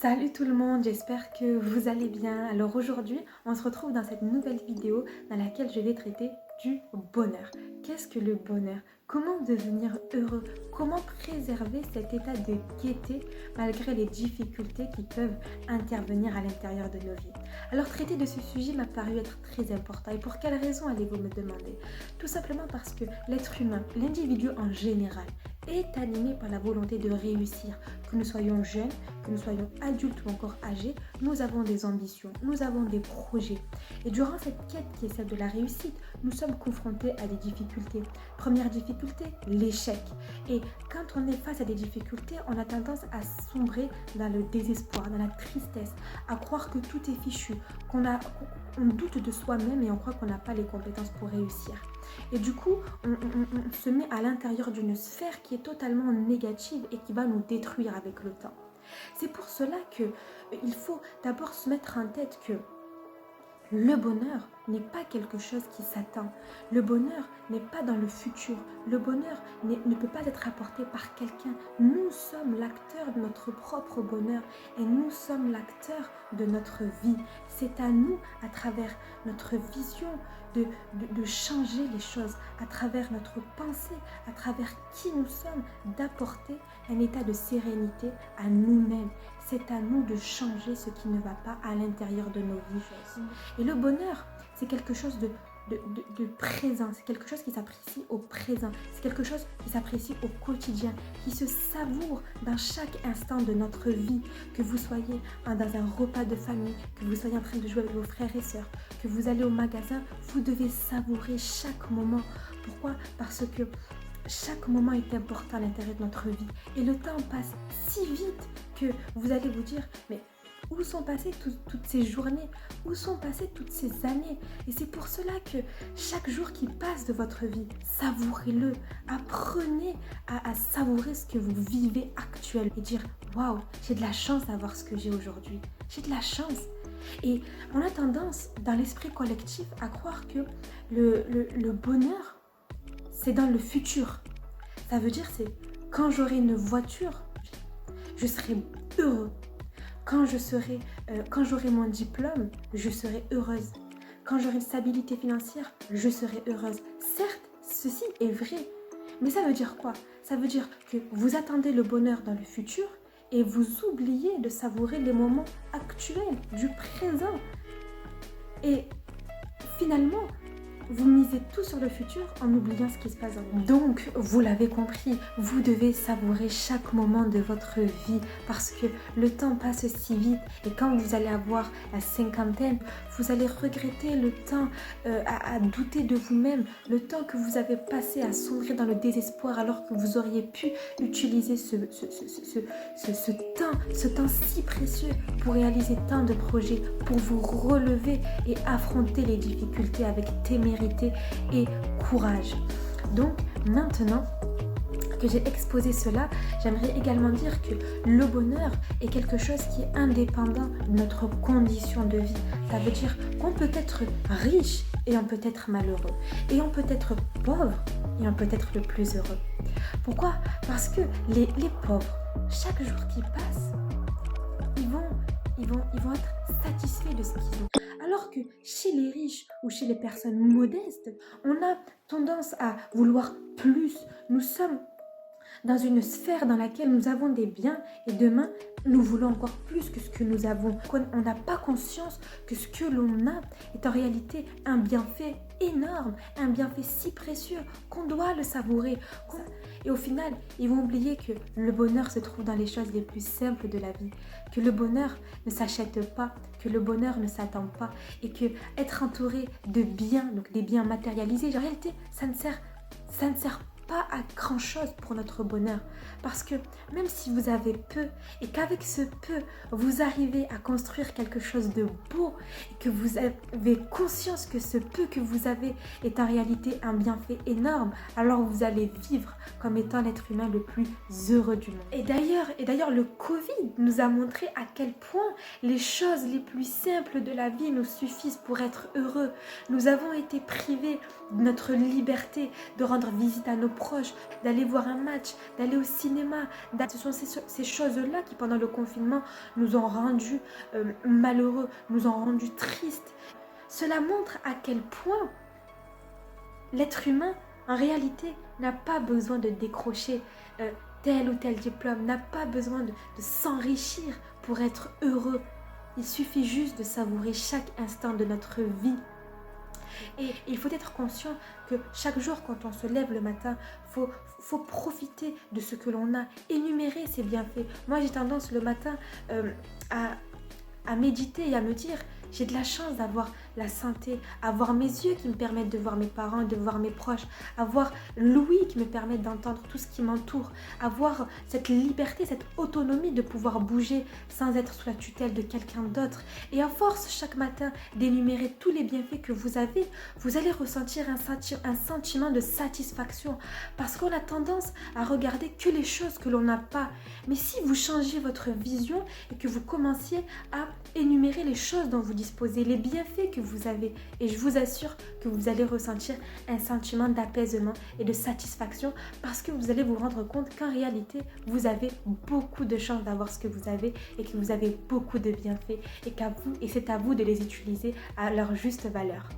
Salut tout le monde, j'espère que vous allez bien. Alors aujourd'hui, on se retrouve dans cette nouvelle vidéo dans laquelle je vais traiter du bonheur. Qu'est-ce que le bonheur? Comment devenir heureux? Comment préserver cet état de gaieté malgré les difficultés qui peuvent intervenir à l'intérieur de nos vies? Alors traiter de ce sujet m'a paru être très important. Et pour quelle raison allez-vous me demander? Tout simplement parce que l'être humain, l'individu en général, est animé par la volonté de réussir. Que nous soyons jeunes, que nous soyons adultes ou encore âgés, nous avons des ambitions, nous avons des projets. Et durant cette quête qui est celle de la réussite, nous sommes confrontés à des difficultés. Première difficulté, l'échec. Et quand on est face à des difficultés, on a tendance à sombrer dans le désespoir, dans la tristesse, à croire que tout est fichu, qu'on doute de soi-même et on croit qu'on n'a pas les compétences pour réussir. Et du coup, on se met à l'intérieur d'une sphère qui est totalement négative et qui va nous détruire avec le temps. C'est pour cela qu'il faut d'abord se mettre en tête que le bonheur n'est pas quelque chose qui s'attend. Le bonheur n'est pas dans le futur. Le bonheur ne peut pas être apporté par quelqu'un. Nous sommes l'acteur de notre propre bonheur et nous sommes l'acteur de notre vie. C'est à nous, à travers notre vision, de changer les choses, à travers notre pensée, à travers qui nous sommes, d'apporter un état de sérénité à nous-mêmes. C'est à nous de changer ce qui ne va pas à l'intérieur de nos vies. Et le bonheur, c'est quelque chose de présent, c'est quelque chose qui s'apprécie au présent, c'est quelque chose qui s'apprécie au quotidien, qui se savoure dans chaque instant de notre vie, que vous soyez dans un repas de famille, que vous soyez en train de jouer avec vos frères et sœurs, que vous allez au magasin, vous devez savourer chaque moment. Pourquoi? Parce que chaque moment est important à l'intérieur de notre vie et le temps passe si vite que vous allez vous dire mais où sont passées toutes ces journées? Où sont passées toutes ces années? Et c'est pour cela que chaque jour qui passe de votre vie, savourez-le. Apprenez à savourer ce que vous vivez actuellement et dire waouh, j'ai de la chance d'avoir ce que j'ai aujourd'hui. J'ai de la chance. Et on a tendance dans l'esprit collectif à croire que le bonheur, c'est dans le futur. Ça veut dire c'est quand j'aurai une voiture, je serai heureux. Quand j'aurai mon diplôme, je serai heureuse. Quand j'aurai une stabilité financière, je serai heureuse. Certes, ceci est vrai. Mais ça veut dire quoi? Ça veut dire que vous attendez le bonheur dans le futur et vous oubliez de savourer les moments actuels, du présent. Et finalement, vous misez tout sur le futur en oubliant ce qui se passe dans le monde. Donc, vous l'avez compris, vous devez savourer chaque moment de votre vie parce que le temps passe si vite et quand vous allez avoir la cinquantaine, vous allez regretter le temps à douter de vous-même, le temps que vous avez passé à sombrer dans le désespoir alors que vous auriez pu utiliser ce temps si précieux pour réaliser tant de projets, pour vous relever et affronter les difficultés avec témérité et courage. Donc maintenant que j'ai exposé cela, j'aimerais également dire que le bonheur est quelque chose qui est indépendant de notre condition de vie. Ça veut dire qu'on peut être riche et on peut être malheureux. Et on peut être pauvre et on peut être le plus heureux. Pourquoi? Parce que les pauvres, chaque jour qui passe, ils vont être satisfaits de ce qu'ils ont. Alors que chez les riches ou chez les personnes modestes, on a tendance à vouloir plus. Nous sommes dans une sphère dans laquelle nous avons des biens et demain, nous voulons encore plus que ce que nous avons. On n'a pas conscience que ce que l'on a est en réalité un bienfait énorme, un bienfait si précieux qu'on doit le savourer. Et au final, ils vont oublier que le bonheur se trouve dans les choses les plus simples de la vie, que le bonheur ne s'achète pas, que le bonheur ne s'attend pas et que être entouré de biens, donc des biens matérialisés, en réalité, ça ne sert pas à grand chose pour notre bonheur parce que même si vous avez peu et qu'avec ce peu vous arrivez à construire quelque chose de beau et que vous avez conscience que ce peu que vous avez est en réalité un bienfait énorme, alors vous allez vivre comme étant l'être humain le plus heureux du monde. Et d'ailleurs le Covid nous a montré à quel point les choses les plus simples de la vie nous suffisent pour être heureux. Nous avons été privés de notre liberté de rendre visite à nos proches, d'aller voir un match, d'aller au cinéma. Ce sont ces choses-là qui, pendant le confinement, nous ont rendus malheureux, nous ont rendus tristes. Cela montre à quel point l'être humain, en réalité, n'a pas besoin de décrocher tel ou tel diplôme, n'a pas besoin de s'enrichir pour être heureux. Il suffit juste de savourer chaque instant de notre vie. Et il faut être conscient que chaque jour, quand on se lève le matin, faut profiter de ce que l'on a, énumérer ses bienfaits. Moi, j'ai tendance le matin à méditer et à me dire: j'ai de la chance d'avoir la santé, avoir mes yeux qui me permettent de voir mes parents, de voir mes proches, avoir l'ouïe qui me permet d'entendre tout ce qui m'entoure, avoir cette liberté, cette autonomie de pouvoir bouger sans être sous la tutelle de quelqu'un d'autre. Et à force, chaque matin, d'énumérer tous les bienfaits que vous avez, vous allez ressentir un sentiment de satisfaction, parce qu'on a tendance à regarder que les choses que l'on n'a pas. Mais si vous changez votre vision et que vous commenciez à énumérer les choses dont vous disposez, les bienfaits que vous avez, et je vous assure que vous allez ressentir un sentiment d'apaisement et de satisfaction, parce que vous allez vous rendre compte qu'en réalité, vous avez beaucoup de chance d'avoir ce que vous avez et que vous avez beaucoup de bienfaits et c'est à vous de les utiliser à leur juste valeur.